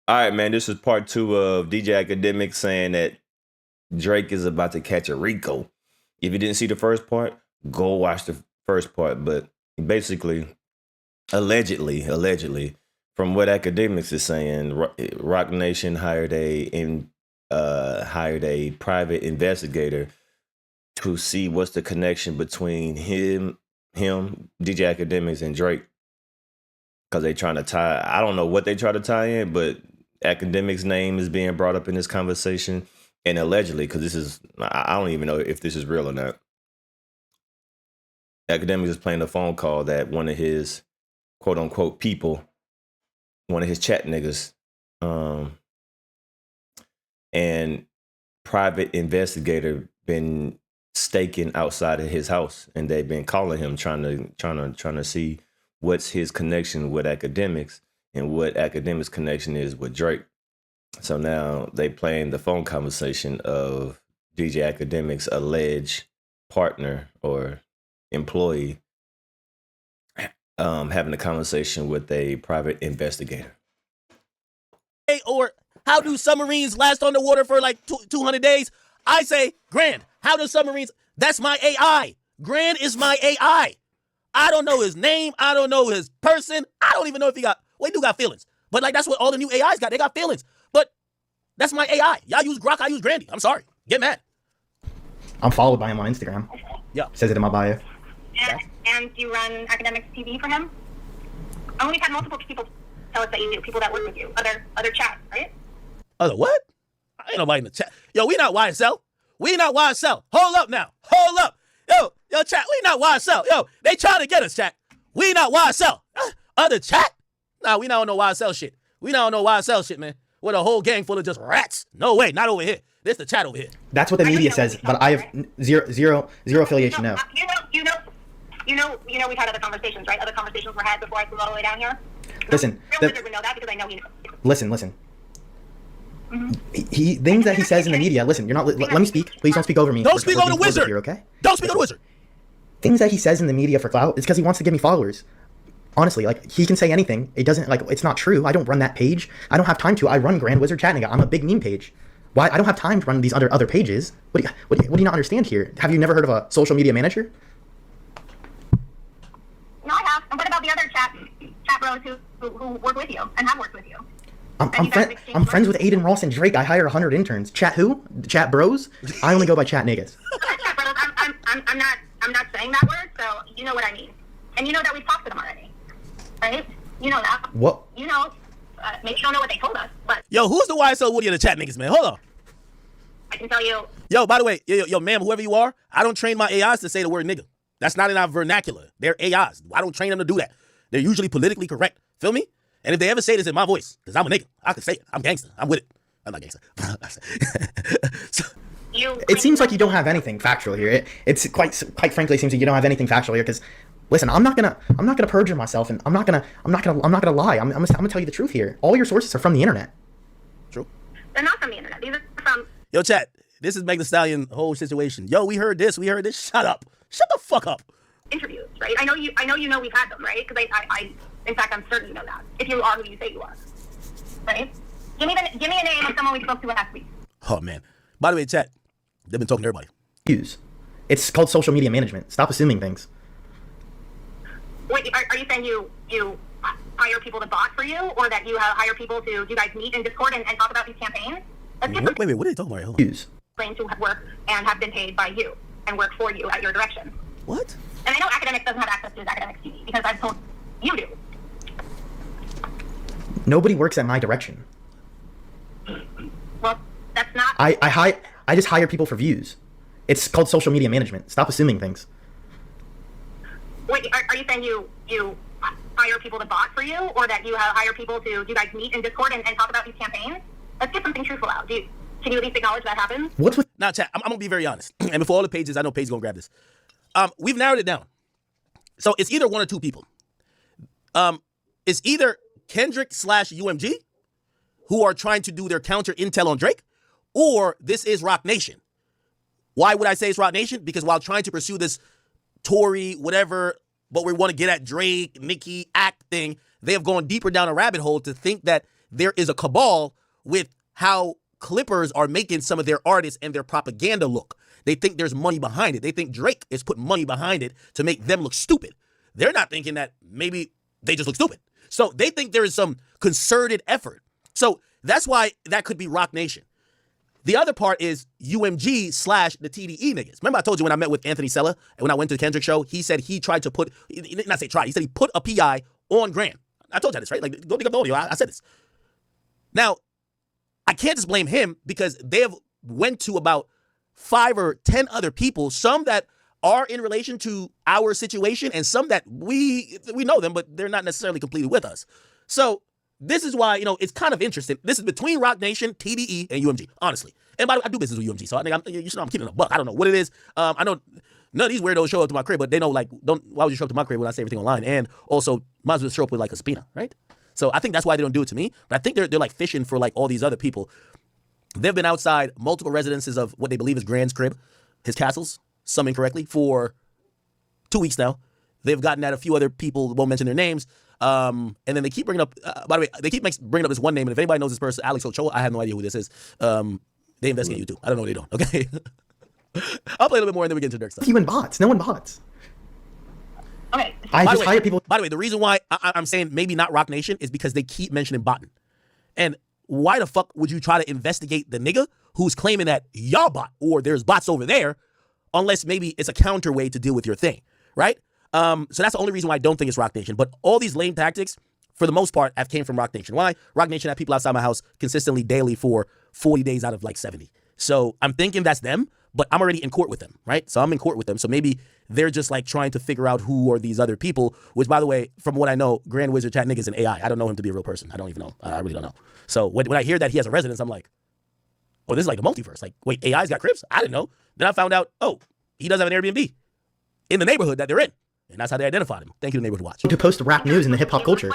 All right, man. This is part two of DJ Akademiks saying that Drake is about to catch a Rico. If you didn't see the first part, go watch the first part. But basically, allegedly, from what Akademiks is saying, Rock Nation hired a private investigator to see what's the connection between him, DJ Akademiks, and Drake. Because they trying to tie, I don't know what they try to tie in, but Akademiks' name is being brought up in this conversation. And allegedly, because I don't even know if this is real or not. Akademiks is playing a phone call that one of his quote unquote people, one of his chat niggas, and private investigator been staking outside of his house, and they've been calling him trying to see what's his connection with Akademiks and what Akademiks' connection is with Drake. So now they playing the phone conversation of DJ Akademiks' alleged partner or employee having a conversation with a private investigator. Or how do submarines last on the water for like 200 days? I say, Grand, how do submarines? That's my AI. Grand is my AI. I don't know his name. I don't know his person. I don't even know if he do got feelings. But like that's what all the new AIs got. They got feelings. But that's my AI. Y'all use Grok, I use Grandy. I'm sorry. Get mad. I'm followed by him on Instagram. Yeah. Says it in my bio. And you run Akademiks TV for him? Oh, we've had multiple people tell us that you do, people that work with you, other chats, right? Other what? Ain't nobody in the chat. Yo, we not YSL. We not YSL. Hold up now. Hold up. Yo, chat, we not YSL. Yo, they trying to get us, chat. We not YSL. Other chat? Nah, we not on no YSL shit. We not on no YSL shit, man. With a whole gang full of just rats. No way, not over here. This the chat over here. That's what the media says, but I have zero affiliation. No. You know, we've had other conversations, right? Other conversations were had before I flew all the way down here. Listen, Real Wizard would know that because I know he knows. Listen. Mm-hmm. He things that he says in the media. Listen, you're not. Let me speak. Please don't speak over me. Don't speak over the wizard. Here, okay? Don't speak over the wizard. Things that he says in the media for clout is because he wants to give me followers. Honestly, like he can say anything. It doesn't it's not true. I don't run that page. I don't have time to. I run Grand Wizard Chat Nigga. I'm a big meme page. Why? I don't have time to run these other pages. What do you not understand here? Have you never heard of a social media manager? No, I have. And what about the other chat bros who work with you and have worked with you? I'm friends with Aiden Ross and Drake. I hire 100 interns. Chat who? Chat bros? I only go by chat niggas. Chat bros. I'm not saying that word, so you know what I mean. And you know that we've talked to them already, right? You know that. What? You know, maybe you don't know what they told us, but. Yo, who's the YSL Woody of the chat niggas, man? Hold on. I can tell you. Yo, by the way, yo, ma'am, whoever you are, I don't train my AIs to say the word nigga. That's not in our vernacular. They're AIs. I don't train them to do that. They're usually politically correct. Feel me? And if they ever say this in my voice, because I'm a nigga, I can say it. I'm gangster. I'm with it. I'm not gangster. It seems like you don't have anything factual here. It's quite frankly, it seems like you don't have anything factual here. Because, listen, I'm not gonna perjure myself, and I'm not gonna lie. I'm gonna tell you the truth here. All your sources are from the internet. True. They're not from the internet. These are from. Yo, chat. This is Meg Thee Stallion whole situation. Yo, we heard this. Shut up. Shut the fuck up. Interviews, right? I know you know we've had them, right? Because I in fact, I'm certain you know that. If you are who you say you are, right? Give me a name of someone we spoke to last week. Oh man. By the way, chat. They've been talking to everybody. It's called social media management. Stop assuming things. Wait, are you saying you hire people to bot for you, or that you hire people to you guys meet in Discord and talk about these campaigns? Wait, what are you talking about? Hold on. Claim to work and have been paid by you and work for you at your direction. What? And I know Akademiks doesn't have access to his Akademiks TV because I've told you do. Nobody works at my direction. Well, that's not. I just hire people for views. It's called social media management. Stop assuming things. Wait, are you saying you hire people to bot for you, or that you hire people to you guys meet in Discord and talk about these campaigns? Let's get something truthful out. Can you at least acknowledge that happens? What's with now, chat? I'm gonna be very honest, and before all the pages, I know Paige gonna grab this. We've narrowed it down, so it's either one or two people. It's either Kendrick / UMG, who are trying to do their counter intel on Drake, or this is Rock Nation. Why would I say it's Rock Nation? Because while trying to pursue this Tory, whatever, but we want to get at Drake, Nicki, Act thing, they have gone deeper down a rabbit hole to think that there is a cabal with how Clippers are making some of their artists and their propaganda look. They think there's money behind it. They think Drake is putting money behind it to make them look stupid. They're not thinking that maybe they just look stupid. So they think there is some concerted effort. So that's why that could be Rock Nation. The other part is UMG / the TDE niggas. Remember I told you when I met with Anthony Sella and when I went to the Kendrick show, he said he tried to put, not say try, he said he put a PI on Grand. I told you this, right? Like, go dig up the audio. I said this. Now, I can't just blame him because they have went to about 5 or 10 other people, some that are in relation to our situation and some that we know them, but they're not necessarily completely with us. So this is why, it's kind of interesting. This is between Rock Nation, TDE, and UMG, honestly. And by the way, I do business with UMG, so I think you should know I'm keeping it a buck. I don't know what it is. I know none of these weirdos show up to my crib, but they know, like, why would you show up to my crib when I say everything online? And also, might as well show up with, like, a subpoena, right? So I think that's why they don't do it to me. But I think they're like fishing for, like, all these other people. They've been outside multiple residences of what they believe is Grand's crib, his castles, some incorrectly, for 2 weeks now. They've gotten at a few other people, won't mention their names. And then they keep bringing up, by the way, they keep bringing up this one name. And if anybody knows this person, Alex Ochoa, I have no idea who this is. They investigate you too. I don't know what they don't. Okay. I'll play a little bit more and then we get into Dirk stuff. You and bots. No one bots. Okay. I just hire people. By the way, the reason why I'm saying maybe not Rock Nation is because they keep mentioning botting. And why the fuck would you try to investigate the nigga who's claiming that y'all bot or there's bots over there, unless maybe it's a counter way to deal with your thing, right? So that's the only reason why I don't think it's Rock Nation. But all these lame tactics, for the most part, have came from Rock Nation. Why? Rock Nation had people outside my house consistently daily for 40 days out of like 70. So I'm thinking that's them, but I'm already in court with them, right? So I'm in court with them. So maybe they're just like trying to figure out who are these other people, which, by the way, from what I know, Grand Wizard Chat Nigga is an AI. I don't know him to be a real person. I don't even know. I really don't know. So when I hear that he has a residence, I'm like, oh, this is like the multiverse. Like, wait, AI's got cribs? I didn't know. Then I found out, oh, he does have an Airbnb in the neighborhood that they're in. And that's how they identified him. Thank you to Neighborhood Watch. To post rap news in the hip hop culture.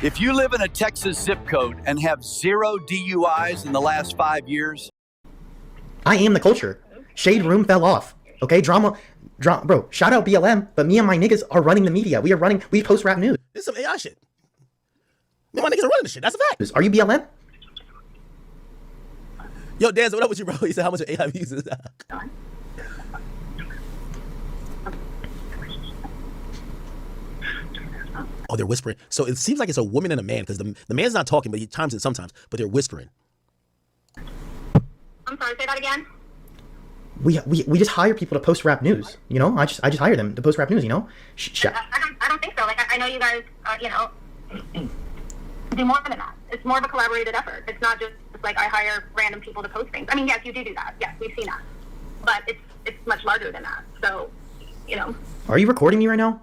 If you live in a Texas zip code and have 0 DUIs in the last 5 years, I am the culture. Shade Room fell off. Okay, drama, bro. Shout out BLM, but me and my niggas are running the media. We post rap news. This is some AI shit. Me and my niggas are running this shit. That's a fact. Are you BLM? Yo, Dan, what up with you, bro? He said how much AI views is that? Oh, they're whispering. So it seems like it's a woman and a man because the man's not talking, but he chimes in sometimes, but they're whispering. I'm sorry, say that again. We just hire people to post rap news. I just hire them to post rap news. I don't think so. Like I know you guys, do more than that. It's more of a collaborated effort. It's not just like I hire random people to post things. I mean, yes, you do that. Yes, we've seen that, but it's much larger than that. So, Are you recording me right now?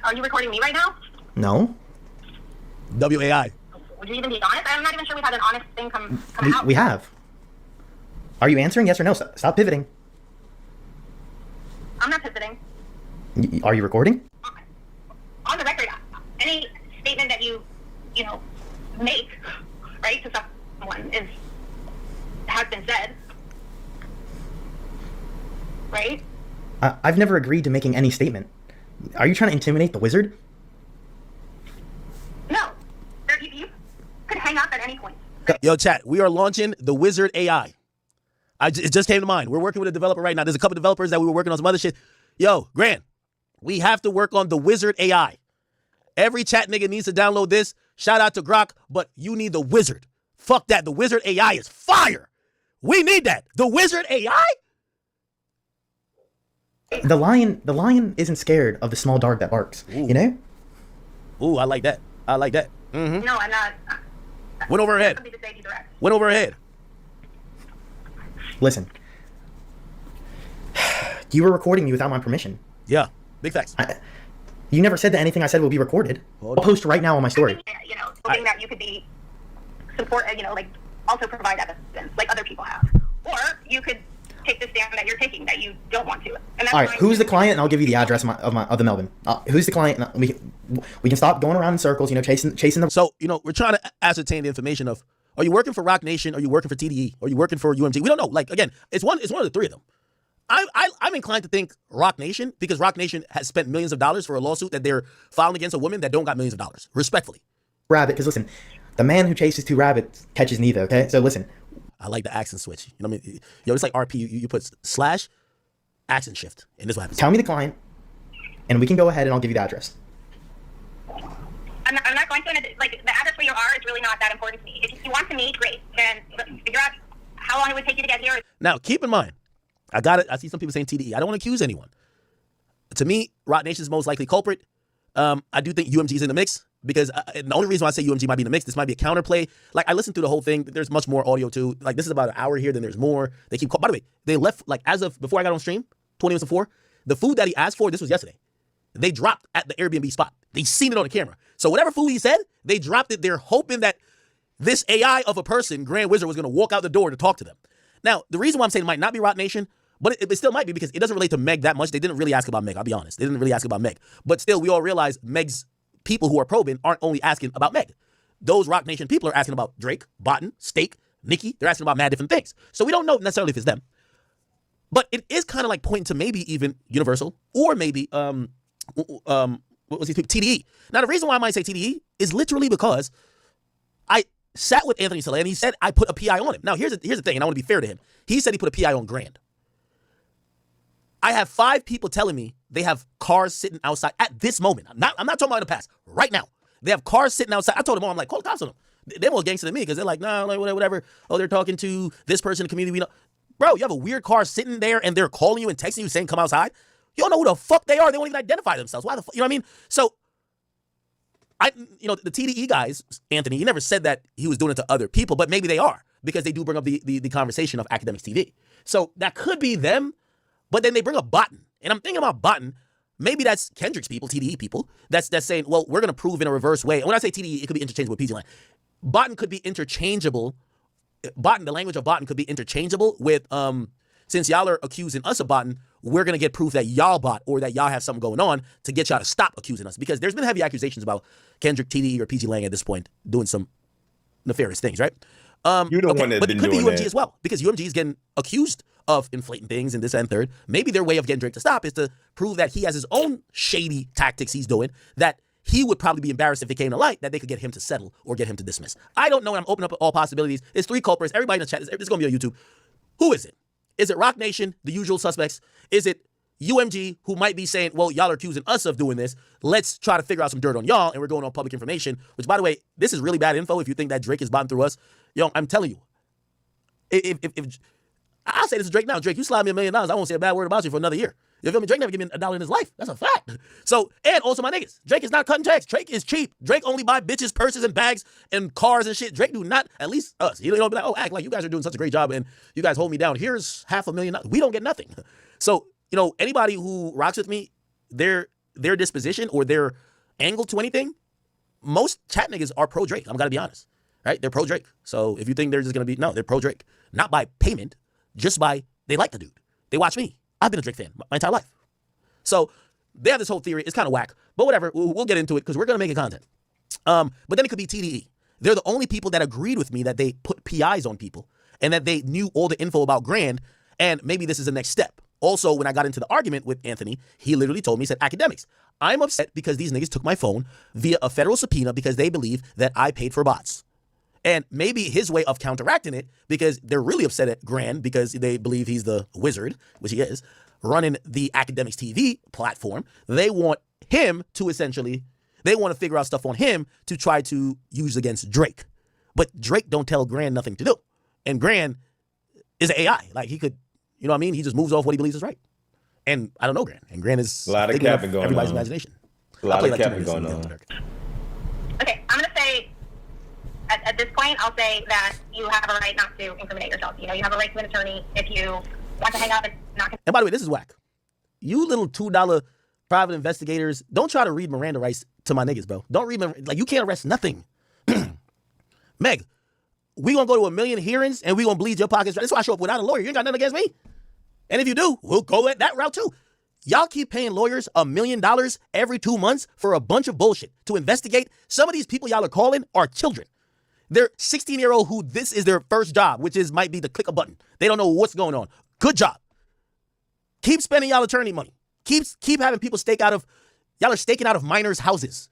Are you recording me right now? No. WAI. Would you even be honest? I'm not even sure we've had an honest thing come out. We have. Are you answering yes or no? Stop pivoting. I'm not pivoting. Are you recording? On the record, any statement that you make, right, to someone has been said, right? I've never agreed to making any statement. Are you trying to intimidate the wizard? No. You could hang up at any point. Yo, chat, we are launching the Wizard AI. It just came to mind. We're working with a developer right now. There's a couple developers that we were working on some other shit. Yo, Grant, we have to work on the Wizard AI. Every chat nigga needs to download this. Shout out to Grok, but you need the Wizard. Fuck that. The Wizard AI is fire. We need that. The Wizard AI? The lion isn't scared of the small dog that barks. Ooh. Ooh, I like that. Mm-hmm. No, I'm not. Went over her head. Went over her head. Listen. You were recording me without my permission. Yeah, big facts. You never said that anything I said will be recorded. I'll post right now on my story. Hoping that you could be also provide evidence like other people have, or you could take the stand that you're taking that you don't want to. And that's all right, who's the client? And I'll give you the address of the Melbourne. Who's the client? We can stop going around in circles. Chasing the. So we're trying to ascertain the information of: are you working for Rock Nation? Are you working for TDE? Are you working for UMG? We don't know. Like again, it's one of the three of them. I'm inclined to think Rock Nation, because Rock Nation has spent millions of dollars for a lawsuit that they're filing against a woman that don't got millions of dollars. Respectfully. Rabbit, because listen, the man who chases two rabbits catches neither, okay? So listen. I like the accent switch. You know what I mean? Yo, it's like RP. You put slash accent shift, and this is what happens. Tell me the client, and we can go ahead and I'll give you the address. I'm not going to, like, the address where you are is really not that important to me. If you want to meet, great. Then figure out how long it would take you to get here. Now, keep in mind, I see some people saying TDE. I don't want to accuse anyone. To me, Rock Nation is most likely culprit. I do think UMG is in the mix, because the only reason why I say UMG might be in the mix, this might be a counterplay. Like, I listened through the whole thing. There's much more audio too. Like, this is about an hour here, then there's more. They keep, by the way, they left, like, as of before I got on stream, 20 minutes before, the food that he asked for, this was yesterday, they dropped at the Airbnb spot. They seen it on the camera. So whatever food he said, they dropped it. They're hoping that this AI of a person, Grand Wizard, was going to walk out the door to talk to them. Now, the reason why I'm saying it might not be Rock Nation, but it still might be, because it doesn't relate to Meg that much. They didn't really ask about Meg, I'll be honest. They didn't really ask about Meg. But still, we all realize Meg's people who are probing aren't only asking about Meg. Those Rock Nation people are asking about Drake, Botten, Steak, Nicki. They're asking about mad different things. So we don't know necessarily if it's them. But it is kind of like pointing to maybe even Universal, or maybe what was these people? TDE. Now, the reason why I might say TDE is literally because I sat with Anthony Saleh and he said I put a PI on him. Now, here's the thing, and I want to be fair to him. He said he put a PI on Grand. I have 5 people telling me they have cars sitting outside at this moment. I'm not talking about in the past. Right now, they have cars sitting outside. I told them all, I'm like, call the cops on them. They're more gangster than me, because they're like, nah, like, whatever. Oh, they're talking to this person in the community. We know. Bro, you have a weird car sitting there and they're calling you and texting you saying come outside. You don't know who the fuck they are. They won't even identify themselves. Why the fuck? You know what I mean? So, the TDE guys, Anthony, he never said that he was doing it to other people, but maybe they are, because they do bring up the conversation of Akademiks TV. So that could be them, but then they bring up Botten. And I'm thinking about Botten. Maybe that's Kendrick's people, TDE people, that's saying, well, we're going to prove in a reverse way. And when I say TDE, it could be interchangeable with PG Line. Botten could be interchangeable. Botten, the language of Botten could be interchangeable with, since y'all are accusing us of Botten, we're going to get proof that y'all bot, or that y'all have something going on to get y'all to stop accusing us. Because there's been heavy accusations about Kendrick, TDE, or PG Lang at this point doing some nefarious things, right? You're the one that's but been it could be doing UMG that. as well, because UMG is getting accused of inflating things and this and third. Maybe their way of getting Drake to stop is to prove that he has his own shady tactics he's doing, that he would probably be embarrassed if it came to light, that they could get him to settle or get him to dismiss. I don't know, and I'm opening up all possibilities. There's 3 culprits. Everybody in the chat, this is going to be on YouTube. Who is it? Is it Rock Nation, the usual suspects? Is it UMG, who might be saying, well, y'all are accusing us of doing this. Let's try to figure out some dirt on y'all, and we're going on public information, which, by the way, this is really bad info if you think that Drake is botting through us. Yo, I'm telling you, if I'll say this to Drake now. Drake, you slide me $1 million, I won't say a bad word about you for another year. You feel me? Drake never give me $1 in his life. That's a fact. So, and also my niggas, Drake is not cutting checks. Drake is cheap. Drake only buy bitches, purses, and bags, and cars and shit. Drake do not, at least us. He don't be like, oh, act like you guys are doing such a great job and you guys hold me down. Here's $500,000. We don't get nothing. So, anybody who rocks with me, their disposition or their angle to anything, most chat niggas are pro Drake. I'm gotta be honest, right? They're pro Drake. So if you think they're just gonna be, no, they're pro Drake. Not by payment, just by, they like the dude. They watch me. I've been a Drake fan my entire life. So they have this whole theory. It's kind of whack, but whatever. We'll get into it because we're going to make it content. But then it could be TDE. They're the only people that agreed with me that they put PIs on people and that they knew all the info about Grand. And maybe this is the next step. Also, when I got into the argument with Anthony, he literally told me, he said, Akademiks, I'm upset because these niggas took my phone via a federal subpoena because they believe that I paid for bots. And maybe his way of counteracting it, because they're really upset at Grand because they believe he's the wizard, which he is, running the Akademiks TV platform. They want him to essentially, they want to figure out stuff on him to try to use against Drake. But Drake don't tell Grand nothing to do. And Grand is an AI. Like, he could, you know what I mean? He just moves off what he believes is right. And I don't know Grand. And Grand is a lot of capping going everybody's on. imagination. A lot of capping going on. Okay, I'm going to say, at this point, I'll say that you have a right not to incriminate yourself. You have a right to an attorney if you want to hang out and not. And by the way, this is whack. You little $2 private investigators, don't try to read Miranda rights to my niggas, bro. Don't read, like, you can't arrest nothing. Meg, we gonna go to 1 million hearings and we gonna bleed your pockets. That's why I show up without a lawyer. You ain't got nothing against me. And if you do, we'll go at that route too. Y'all keep paying lawyers $1 million every 2 months for a bunch of bullshit to investigate. Some of these people y'all are calling are children. They're 16-year-old who this is their first job, which is might be to click a button. They don't know what's going on. Good job. Keep spending y'all attorney money. Keep having people y'all are staking out of minors' houses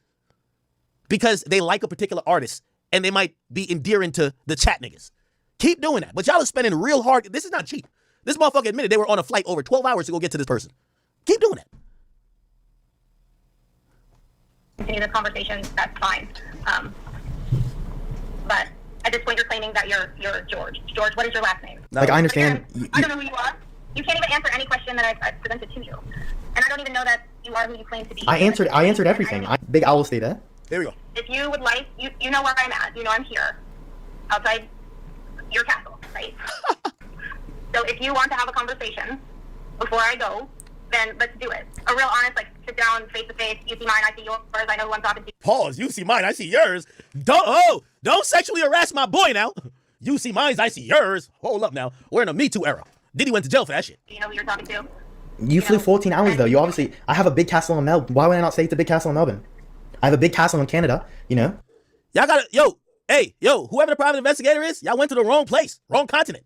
because they like a particular artist and they might be endearing to the chat niggas. Keep doing that. But y'all are spending real hard. This is not cheap. This motherfucker admitted they were on a flight over 12 hours to go get to this person. Keep doing that. Continue the conversation, that's fine. But at this point, you're claiming that you're George. George, what is your last name? Like, I understand. Again, I don't know who you are. You can't even answer any question that I've presented to you. And I don't even know that you are who you claim to be. I answered everything. Big Owl stay there. Here we go. If you would like, you know where I'm at. You know I'm here, outside your castle, right? So if you want to have a conversation before I go, then let's do it. A real honest, like, sit down, face to face. You see mine, I see yours. I know who I'm talking to. Pause. You see mine, I see yours. Don't sexually harass my boy now. You see mine, I see yours. Hold up now. We're in a Me Too era. Diddy went to jail for that shit. Do you know who you're talking to? You flew 14 hours though. You obviously. I have a big castle in Melbourne. Why would I not say it's a big castle in Melbourne? I have a big castle in Canada. You know. Y'all gotta, whoever the private investigator is, y'all went to the wrong place, wrong continent.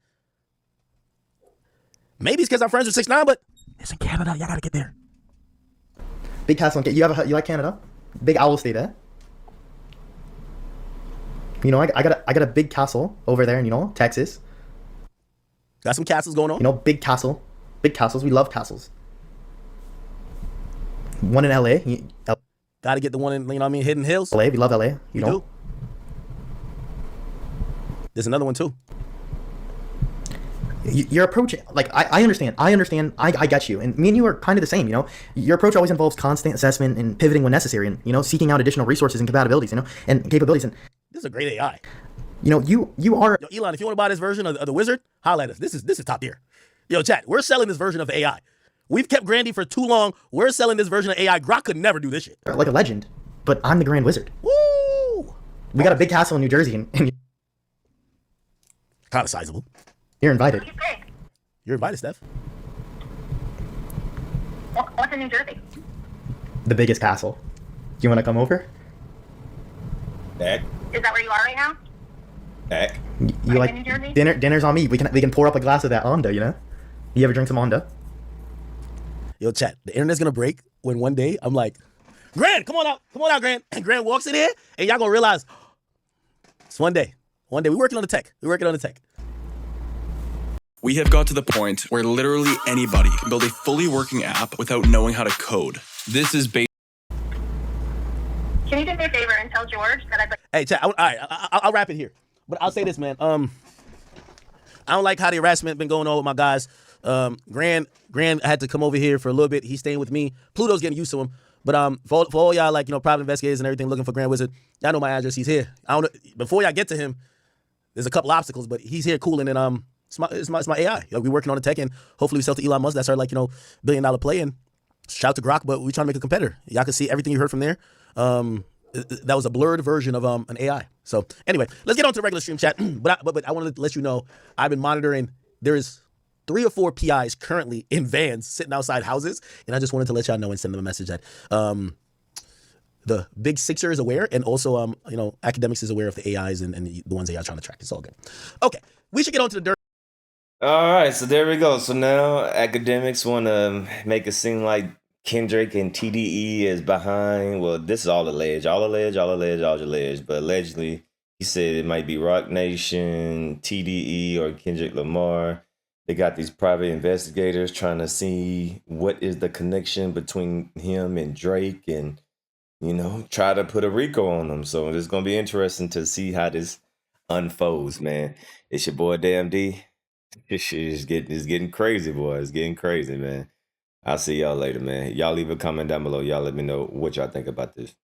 Maybe it's because I'm friends with 6ix9ine, but it's in Canada. Y'all gotta get there. Big castle. You like Canada? Big Owl stay there. You know, I got a big castle over there in, you know, Texas. Got some castles going on. You know, big castle. Big castles. We love castles. One in LA. Gotta get the one in, you know what I mean, Hidden Hills. LA. We love LA. You know. Do. There's another one too. Your approach, like, I understand. I get you. And me and you are kind of the same, you know. Your approach always involves constant assessment and pivoting when necessary and, you know, seeking out additional resources and compatibilities, you know, and capabilities. And this is a great AI. You know, you are... Yo, Elon, if you want to buy this version of the wizard, holla at us. This is top tier. Yo, chat, we're selling this version of the AI. We've kept Grandy for too long. We're selling this version of AI. Grok could never do this shit. Like a legend, but I'm the Grand Wizard. Woo! We got a big castle in New Jersey, and kind of sizable. You're invited. You're invited, Steph. What's in New Jersey? The biggest castle. You want to come over? Back. Is that where you are right now? Back. You like in New Jersey? Dinner's on me. We can pour up a glass of that Onda, you know? You ever drink some Onda? Yo, chat, the internet's gonna break when one day I'm like, Grant, come on out, Grant. And Grant walks in here, and y'all gonna realize it's one day. We're working on the tech. We have got to the point where literally anybody can build a fully working app without knowing how to code. This is based. Can you do me a favor and tell George that I'd like... Hey, chat, all right, I'll wrap it here. But I'll say this, man. I don't like how the harassment been going on with my guys. Grand had to come over here for a little bit. He's staying with me. Pluto's getting used to him. But for all y'all, like, you know, private investigators and everything looking for Grand Wizard, y'all know my address. He's here. I don't know, before y'all get to him, there's a couple obstacles, but he's here cooling, and it's my AI. Like, we're working on the tech, and hopefully we sell to Elon Musk. That's our, like, you know, $1 billion play. And shout out to Grok, but we trying to make a competitor. Y'all can see everything you heard from there. That was a blurred version of an AI. So anyway, let's get on to the regular stream chat. but I wanted to let you know I've been monitoring. There is 3 or 4 PIs currently in vans sitting outside houses, and I just wanted to let y'all know and send them a message that the Big Sixer is aware, and also you know, Akademiks is aware of the AIs and the ones that y'all trying to track. It's all good. Okay, we should get on to the dirt. All right, so there we go. So now Akademiks want to make it seem like Kendrick and TDE is behind. Well, this is all alleged. But allegedly, he said it might be Rock Nation, TDE, or Kendrick Lamar. They got these private investigators trying to see what is the connection between him and Drake, and, you know, try to put a Rico on them. So it's going to be interesting to see how this unfolds, man. It's your boy, Damn D. This shit is getting crazy, boy. It's getting crazy, man. I'll see y'all later, man. Y'all leave a comment down below. Y'all let me know what y'all think about this.